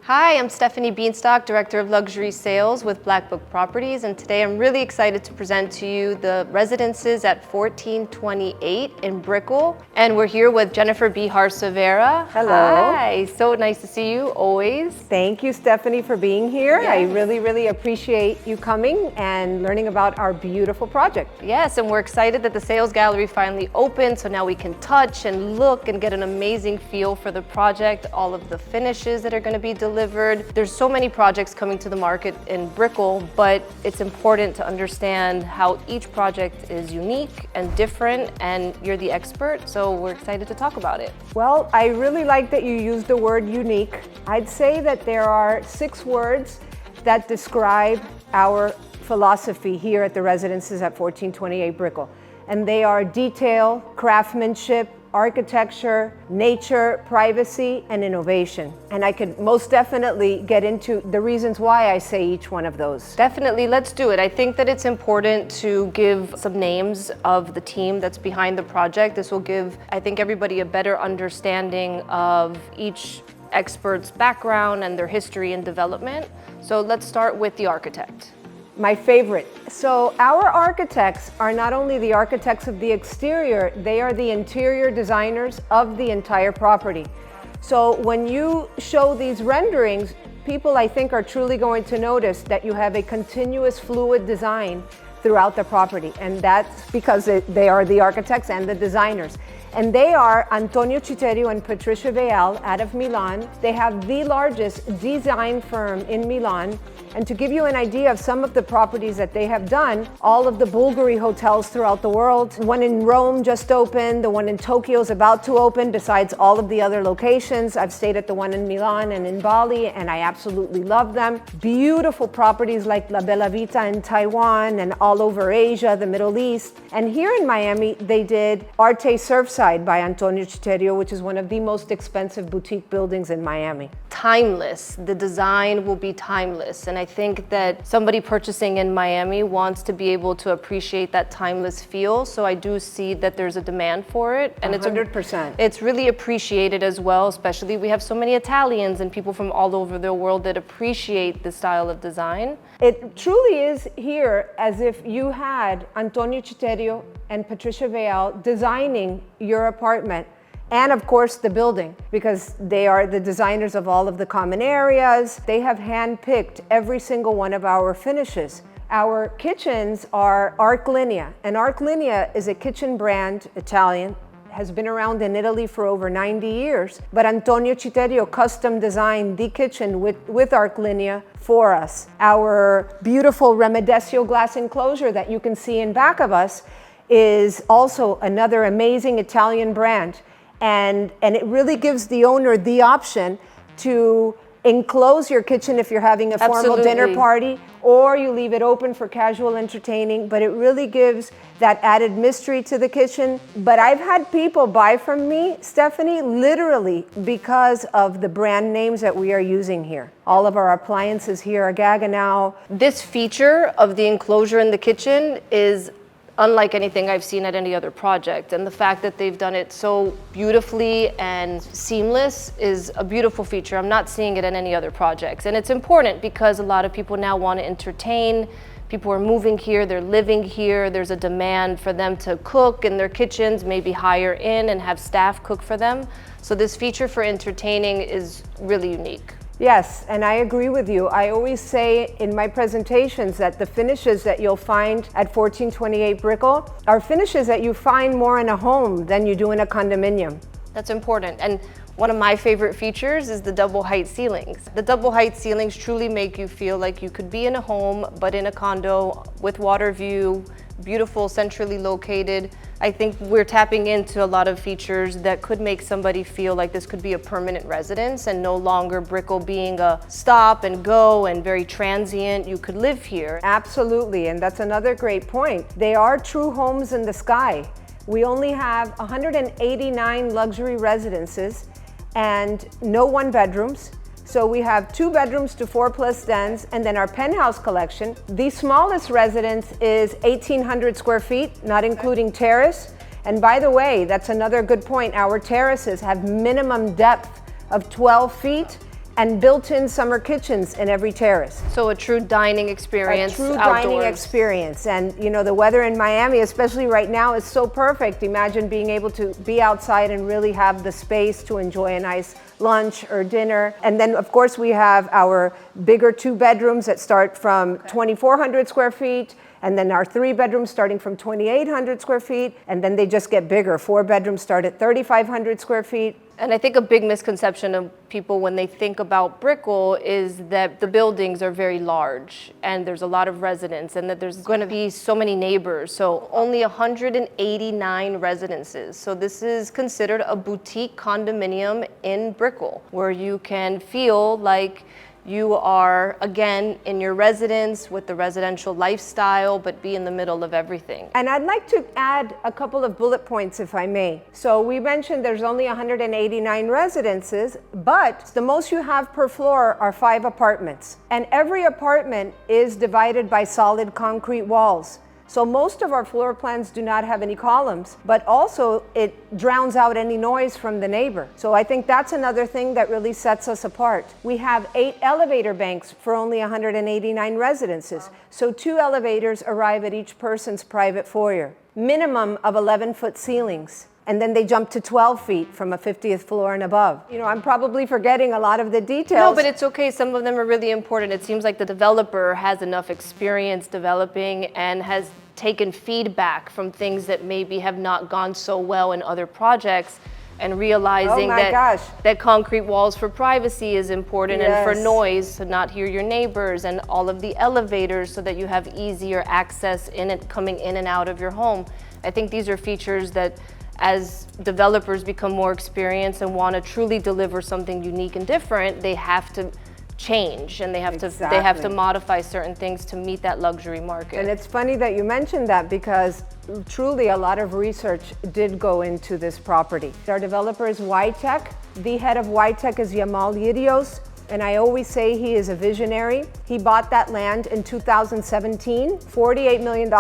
Hi, I'm Stephanie Bienstock, Director of Luxury Sales with Blackbook Properties, and today I'm really excited to present to you the residences at 1428 in Brickell. And we're here with Jennifer Behar Cervera. Hello. Hi, so nice to see you, always. Thank you, Stephanie, for being here. Yes. I really appreciate you coming and learning about our beautiful project. Yes, and we're excited that the sales gallery finally opened, so now we can touch and look and get an amazing feel for the project, all of the finishes that are going to be delivered. There's so many projects coming to the market in Brickell, but it's important to understand how each project is unique and different, and you're the expert, so we're excited to talk about it. Well, I really like that you used the word unique. I'd say that there are 6 words that describe our philosophy here at the residences at 1428 Brickell, and they are detail, craftsmanship, architecture, nature, privacy, and innovation. And I could most definitely get into the reasons why I say each one of those. Definitely, let's do it. I think that it's important to give some names of the team that's behind the project. This will give, I think, everybody a better understanding of each expert's background and their history and development. So let's start with the architect. My favorite. So our architects are not only the architects of the exterior, they are the interior designers of the entire property. So when you show these renderings, people I think are truly going to notice that you have a continuous fluid design throughout the property, and that's because they are the architects and the designers. And they are Antonio Citerio and Patricia Veal out of Milan. They have the largest design firm in Milan. And to give you an idea of some of the properties that they have done, all of the Bulgari hotels throughout the world, one in Rome just opened, the one in Tokyo is about to open, besides all of the other locations. I've stayed at the one in Milan and in Bali, and I absolutely love them. Beautiful properties like La Bella Vita in Taiwan and all over Asia, the Middle East. And here in Miami, they did Arte Surfside by Antonio Citerio, which is one of the most expensive boutique buildings in Miami. Timeless. The design will be timeless. And I think that somebody purchasing in Miami wants to be able to appreciate that timeless feel. So I do see that there's a demand for it. And 100%. It's really appreciated as well, especially we have so many Italians and people from all over the world that appreciate this style of design. It truly is here as if you had Antonio Citerio and Patricia Veal designing your apartment. And of course the building, because they are the designers of all of the common areas. They have handpicked every single one of our finishes. Our kitchens are Arquitectonica, and Arquitectonica is a kitchen brand, Italian, has been around in Italy for over 90 years. But Antonio Citerio custom designed the kitchen with Arquitectonica for us. Our beautiful Remedesio glass enclosure that you can see in back of us is also another amazing Italian brand. And it really gives the owner the option to enclose your kitchen if you're having a formal dinner party, or you leave it open for casual entertaining, but it really gives that added mystery to the kitchen. But I've had people buy from me, Stephanie, literally because of the brand names that we are using here. All of our appliances here are Gaggenau. This feature of the enclosure in the kitchen is unlike anything I've seen at any other project. And the fact that they've done it so beautifully and seamless is a beautiful feature. I'm not seeing it in any other projects. And it's important because a lot of people now want to entertain. People are moving here, they're living here. There's a demand for them to cook in their kitchens, maybe hire in and have staff cook for them. So this feature for entertaining is really unique. Yes, and I agree with you. I always say in my presentations that the finishes that you'll find at 1428 Brickell are finishes that you find more in a home than you do in a condominium. That's important. And one of my favorite features is the double height ceilings. The double height ceilings truly make you feel like you could be in a home, but in a condo with water view, beautiful, centrally located. I think we're tapping into a lot of features that could make somebody feel like this could be a permanent residence and no longer Brickell being a stop and go and very transient. You could live here. Absolutely, and that's another great point. They are true homes in the sky. We only have 189 luxury residences and no 1-bedrooms. So we have 2 bedrooms to 4+ dens, and then our penthouse collection. The smallest residence is 1,800 square feet, not including terrace. And by the way, that's another good point. Our terraces have minimum depth of 12 feet and built-in summer kitchens in every terrace. So a true dining experience. A true outdoors. dining experience. And you know, the weather in Miami, especially right now, is so perfect. Imagine being able to be outside and really have the space to enjoy a nice lunch or dinner. And then of course we have our bigger 2 bedrooms that start from 2,400 square feet, and then our 3 bedrooms starting from 2,800 square feet, and then they just get bigger. 4 bedrooms start at 3,500 square feet. And I think a big misconception of people when they think about Brickell is that the buildings are very large and there's a lot of residents and that there's going to be so many neighbors. So only 189 residences. So this is considered a boutique condominium in Brickell, where you can feel like you are, again, in your residence with the residential lifestyle, but be in the middle of everything. And I'd like to add a couple of bullet points, if I may. So we mentioned there's only 189 residences, but the most you have per floor are 5 apartments. And every apartment is divided by solid concrete walls. So most of our floor plans do not have any columns, but also it drowns out any noise from the neighbor. So I think that's another thing that really sets us apart. We have 8 elevator banks for only 189 residences. So 2 elevators arrive at each person's private foyer. Minimum of 11-foot ceilings. And then they jump to 12 feet from a 50th floor and above. You know, I'm probably forgetting a lot of the details. No, but it's okay. Some of them are really important. It seems like the developer has enough experience developing and has taken feedback from things that maybe have not gone so well in other projects, and realizing that concrete walls for privacy is important, and for noise to not hear your neighbors, and all of the elevators so that you have easier access in it, coming in and out of your home. I think these are features that, as developers become more experienced and want to truly deliver something unique and different, they have to change, and they have to modify certain things to meet that luxury market. And it's funny that you mentioned that, because truly a lot of research did go into this property. Our developer is YTech. The head of YTech is Yamal Yirios, and I always say he is a visionary. He bought that land in 2017, $48 million,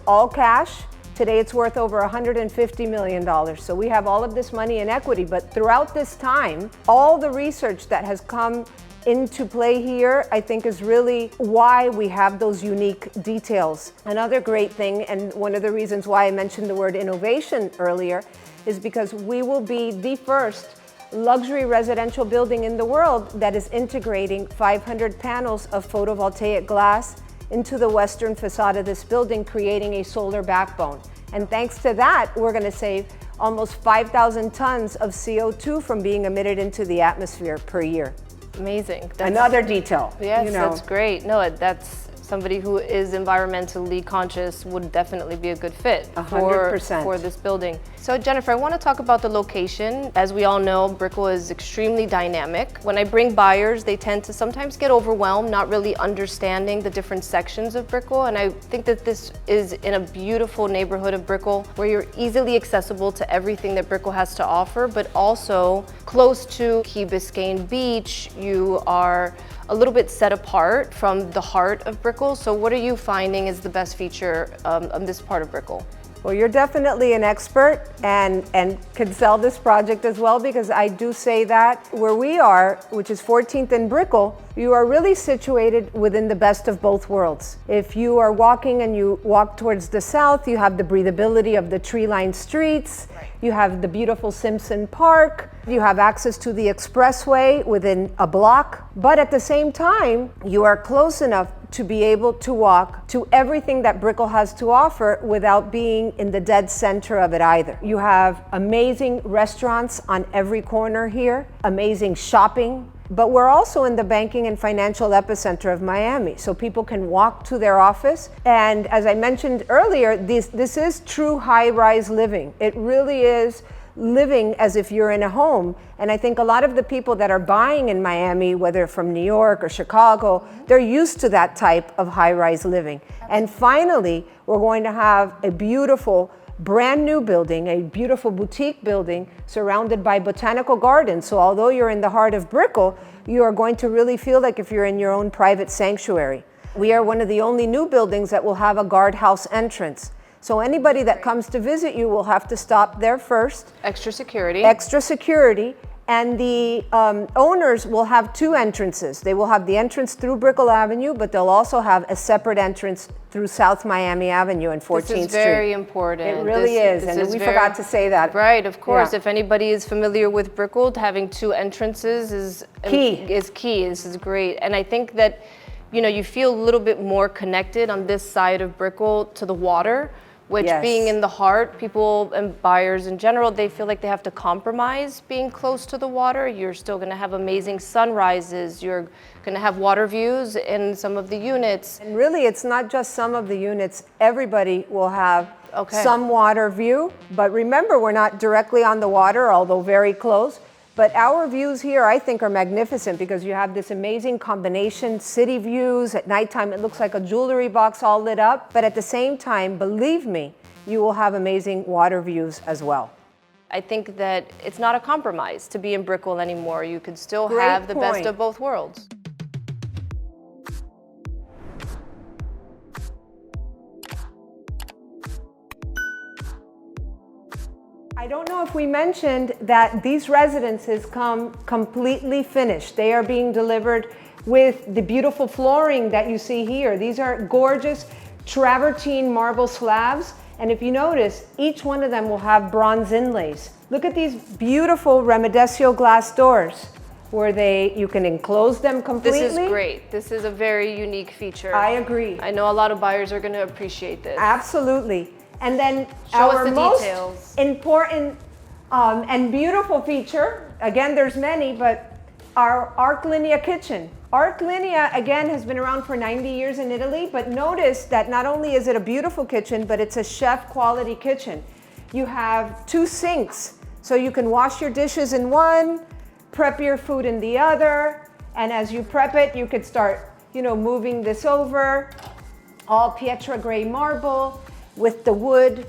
all cash. Today it's worth over $150 million. So we have all of this money in equity, but throughout this time, all the research that has come into play here, I think, is really why we have those unique details. Another great thing, and one of the reasons why I mentioned the word innovation earlier, is because we will be the first luxury residential building in the world that is integrating 500 panels of photovoltaic glass into the western facade of this building, creating a solar backbone. And thanks to that, we're going to save almost 5,000 tons of CO2 from being emitted into the atmosphere per year. Amazing. Another detail. Yes, you know. That's great. No, that's somebody who is environmentally conscious would definitely be a good fit 100%. For this building. So Jennifer, I want to talk about the location. As we all know, Brickell is extremely dynamic. When I bring buyers, they tend to sometimes get overwhelmed, not really understanding the different sections of Brickell. And I think that this is in a beautiful neighborhood of Brickell, where you're easily accessible to everything that Brickell has to offer, but also close to Key Biscayne Beach. You are a little bit set apart from the heart of Brickell. So what are you finding is the best feature of this part of Brickell? Well, you're definitely an expert and can sell this project as well, because I do say that where we are, which is 14th and Brickell, you are really situated within the best of both worlds. If you are walking and you walk towards the south, you have the breathability of the tree-lined streets. You have the beautiful Simpson Park. You have access to the expressway within a block. But at the same time, you are close enough to be able to walk to everything that Brickell has to offer without being in the dead center of it either. You have amazing restaurants on every corner here, amazing shopping. But we're also in the banking and financial epicenter of Miami, so people can walk to their office. And as I mentioned earlier, this is true high-rise living. It really is living as if you're in a home. And I think a lot of the people that are buying in Miami, whether from New York or Chicago, they're used to that type of high-rise living. And finally, we're going to have a beautiful brand new building, a beautiful boutique building surrounded by botanical gardens. So although you're in the heart of Brickell, you are going to really feel like if you're in your own private sanctuary. We are one of the only new buildings that will have a guardhouse entrance. So anybody that comes to visit you will have to stop there first. Extra security. Extra security. And the owners will have two entrances. They will have the entrance through Brickell Avenue, but they'll also have a separate entrance through South Miami Avenue and 14th Street. This is very important. It really is, and we forgot to say that. Right, of course. Yeah. If anybody is familiar with Brickell, having two entrances is key. This is great. And I think that, you know, you feel a little bit more connected on this side of Brickell to the water, which Yes. being in the heart, people and buyers in general, they feel like they have to compromise being close to the water. You're still going to have amazing sunrises. You're going to have water views in some of the units. And really, it's not just some of the units. Everybody will have some water view. But remember, we're not directly on the water, although very close. But our views here, I think, are magnificent because you have this amazing combination, city views. At nighttime, it looks like a jewelry box all lit up. But at the same time, believe me, you will have amazing water views as well. I think that it's not a compromise to be in Brickell anymore. You could still have the best of both worlds. I don't know if we mentioned that these residences come completely finished. They are being delivered with the beautiful flooring that you see here. These are gorgeous travertine marble slabs. And if you notice, each one of them will have bronze inlays. Look at these beautiful Remedesio glass doors where you can enclose them completely. This is great. This is a very unique feature. I agree. I know a lot of buyers are going to appreciate this. Absolutely. And then Show us our the most details. important and beautiful feature, again, there's many, but our Arquitectonica kitchen. Arquitectonica, again, has been around for 90 years in Italy, but notice that not only is it a beautiful kitchen, but it's a chef quality kitchen. You have two sinks, so you can wash your dishes in one, prep your food in the other, and as you prep it, you could start, you know, moving this over. All Pietra gray marble with the wood,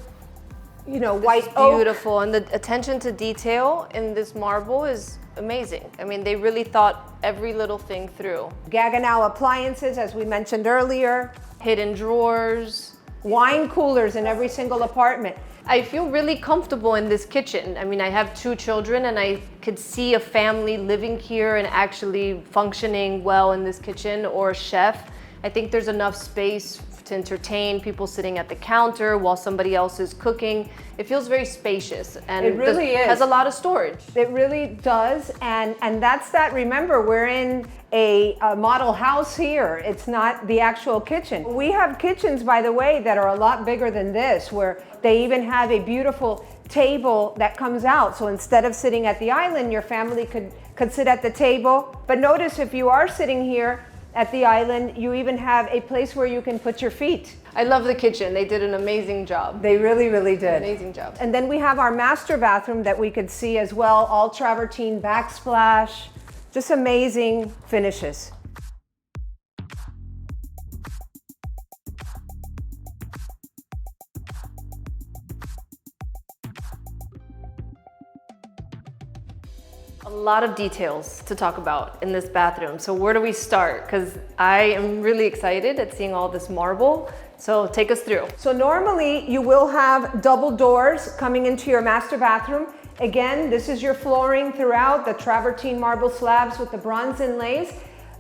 you know, white oak. Beautiful, and the attention to detail in this marble is amazing. I mean, they really thought every little thing through. Gaggenau appliances, as we mentioned earlier. Hidden drawers. Wine coolers in every single apartment. I feel really comfortable in this kitchen. I mean, I have two children and I could see a family living here and actually functioning well in this kitchen, or a chef. I think there's enough space to entertain people sitting at the counter while somebody else is cooking. It feels very spacious, and it really has a lot of storage. It really does, and that's that. Remember, we're in a model house here. It's not the actual kitchen. We have kitchens, by the way, that are a lot bigger than this, where they even have a beautiful table that comes out. So instead of sitting at the island, your family could sit at the table. But notice, if you are sitting here at the island, you even have a place where you can put your feet. I love the kitchen. They did an amazing job. They really, really did. Amazing job. And then we have our master bathroom that we could see as well, all travertine backsplash, just amazing finishes. A lot of details to talk about in this bathroom. So where do we start? Because I am really excited at seeing all this marble. So take us through. So normally you will have double doors coming into your master bathroom. Again, this is your flooring throughout, the travertine marble slabs with the bronze inlays.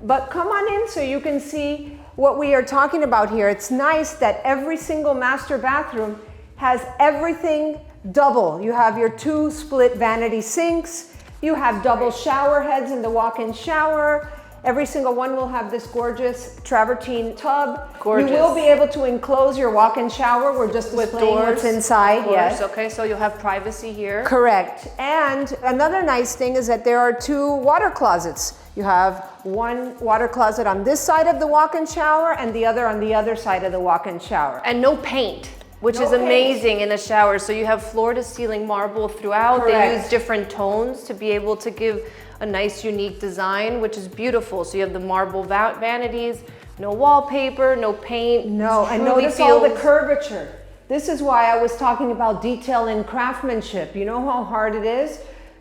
But come on in so you can see what we are talking about here. It's nice that every single master bathroom has everything double. You have your two split vanity sinks. You have double shower heads in the walk-in shower. Every single one will have this gorgeous travertine tub. Gorgeous. You will be able to enclose your walk-in shower. We're just displaying what's inside. Yes. Okay, so you'll have privacy here. Correct. And another nice thing is that there are two water closets. You have one water closet on this side of the walk-in shower and the other on the other side of the walk-in shower. And no paint, which is amazing in the shower. So you have floor to ceiling marble throughout. Correct. They use different tones to be able to give a nice unique design, which is beautiful. So you have the marble vanities, no wallpaper, no paint. No, and notice all the curvature. This is why I was talking about detail and craftsmanship. You know how hard it is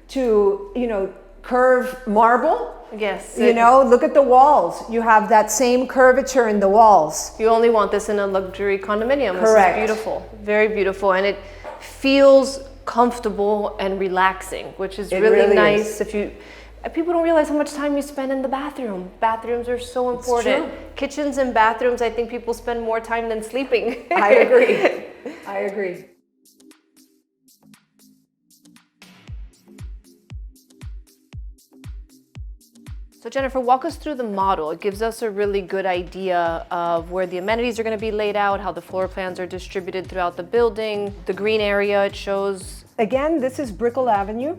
to, curve marble? Yes. Look at the walls. You have that same curvature in the walls. You only want this in a luxury condominium. Correct. This is beautiful, very beautiful. And it feels comfortable and relaxing, which is It really really nice. People don't realize how much time you spend in the bathroom. Bathrooms are so important. true. Kitchens and bathrooms, I think people spend more time than sleeping. I agree. I agree. So Jennifer, walk us through the model. It gives us a really good idea of where the amenities are going to be laid out, how the floor plans are distributed throughout the building, the green area it shows. Again, this is Brickell Avenue.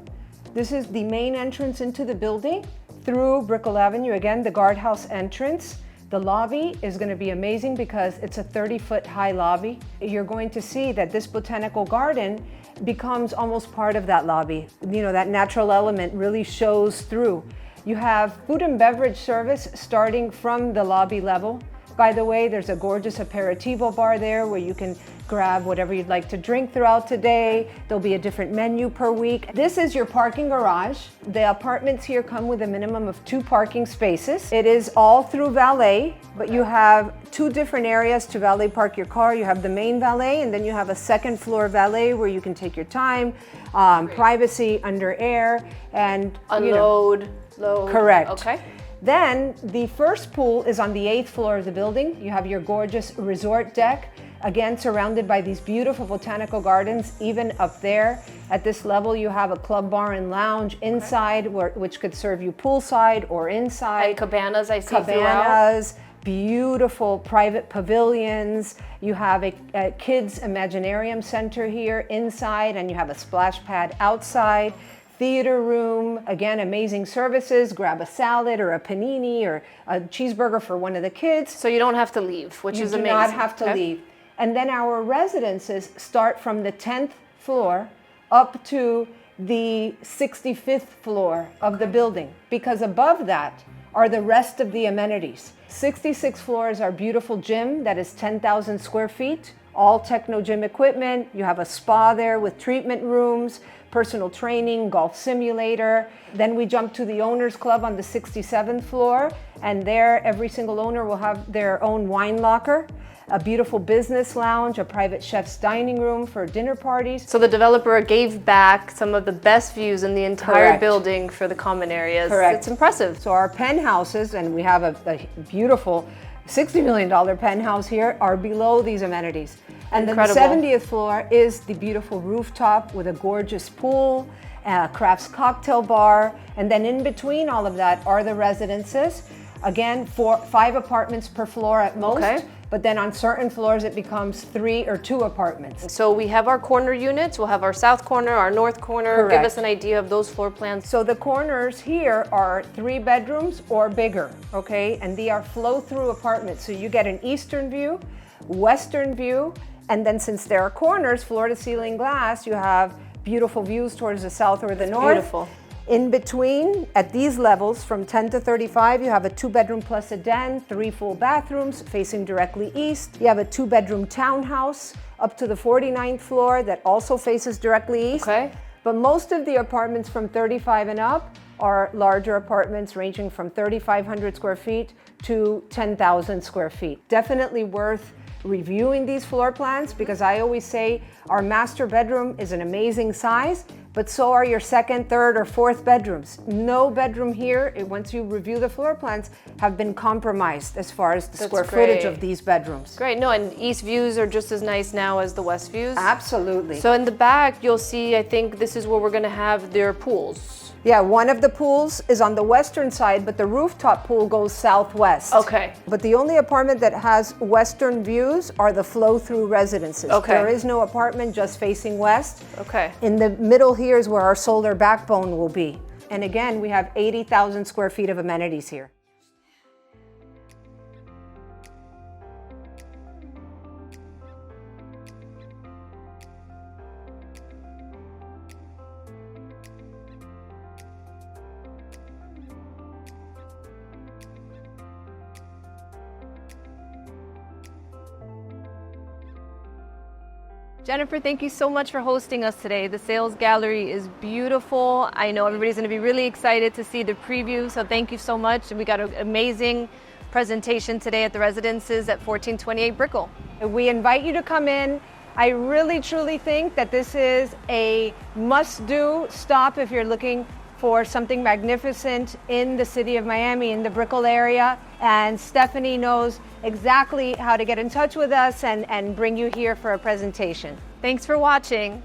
This is the main entrance into the building through Brickell Avenue. Again, the guardhouse entrance. The lobby is going to be amazing because it's a 30-foot high lobby. You're going to see that this botanical garden becomes almost part of that lobby. You know, that natural element really shows through. You have food and beverage service starting from the lobby level. By the way, there's a gorgeous aperitivo bar there where you can grab whatever you'd like to drink throughout the day. There'll be a different menu per week. This is your parking garage. The apartments here come with a minimum of 2 parking spaces. It is all through valet, but you have 2 different areas to valet park your car. You have the main valet, and then you have a second floor valet where you can take your time, privacy, under air, and Unload, load. Correct. Okay. Then the first pool is on the 8th floor of the building. You have your gorgeous resort deck, again surrounded by these beautiful botanical gardens. Even up there at this level, you have a club bar and lounge inside, which could serve you poolside or inside. And cabanas I see throughout. Cabanas, beautiful private pavilions. You have a kids imaginarium center here inside, and you have a splash pad outside. Theater room, again, amazing services. Grab a salad or a panini or a cheeseburger for one of the kids. So you don't have to leave, which is amazing. You do not have to leave. And then our residences start from the 10th floor up to the 65th floor of the building, because above that are the rest of the amenities. 66th floor is our beautiful gym that is 10,000 square feet, all techno gym equipment. You have a spa there with treatment rooms, personal training, golf simulator. Then we jump to the owners club on the 67th floor, and there every single owner will have their own wine locker, a beautiful business lounge, a private chef's dining room for dinner parties. So the developer gave back some of the best views in the entire Correct. building for the common areas. Correct. It's impressive. So our penthouses, and we have a beautiful $60 million penthouse here, are below these amenities. And Incredible. then the 70th floor is the beautiful rooftop with a gorgeous pool, a crafts cocktail bar, and then in between all of that are the residences. Again, 5 apartments per floor at most, Okay. but then on certain floors it becomes 3 or 2 apartments. So we have our corner units, we'll have our south corner, our north corner. Correct. Give us an idea of those floor plans. So the corners here are 3 bedrooms or bigger, okay? And they are flow-through apartments. So you get an eastern view, western view, and then since there are corners, floor-to-ceiling glass, you have beautiful views towards the south or the north. Beautiful. In between, at these levels, from 10 to 35, you have a 2-bedroom plus a den, 3 full bathrooms facing directly east. You have a 2-bedroom townhouse up to the 49th floor that also faces directly east. Okay. But most of the apartments from 35 and up are larger apartments ranging from 3,500 square feet to 10,000 square feet. Definitely worth reviewing these floor plans, because I always say our master bedroom is an amazing size, but so are your second, third, or fourth bedrooms. No bedroom here, once you review the floor plans, have been compromised as far as the square footage of these bedrooms. Great. No, and east views are just as nice now as the west views. Absolutely. So in the back, you'll see, I think this is where we're going to have their pools. Yeah, one of the pools is on the western side, but the rooftop pool goes southwest. Okay. But the only apartment that has western views are the flow-through residences. Okay. There is no apartment just facing west. Okay. In the middle here is where our solar backbone will be. And again, we have 80,000 square feet of amenities here. Jennifer, thank you so much for hosting us today. The sales gallery is beautiful. I know everybody's going to be really excited to see the preview, so thank you so much. We got an amazing presentation today at the residences at 1428 Brickell. We invite you to come in I really truly think that this is a must-do stop if you're looking for something magnificent in the city of Miami, in the Brickell area. And Stephanie knows exactly how to get in touch with us and bring you here for a presentation. Thanks for watching.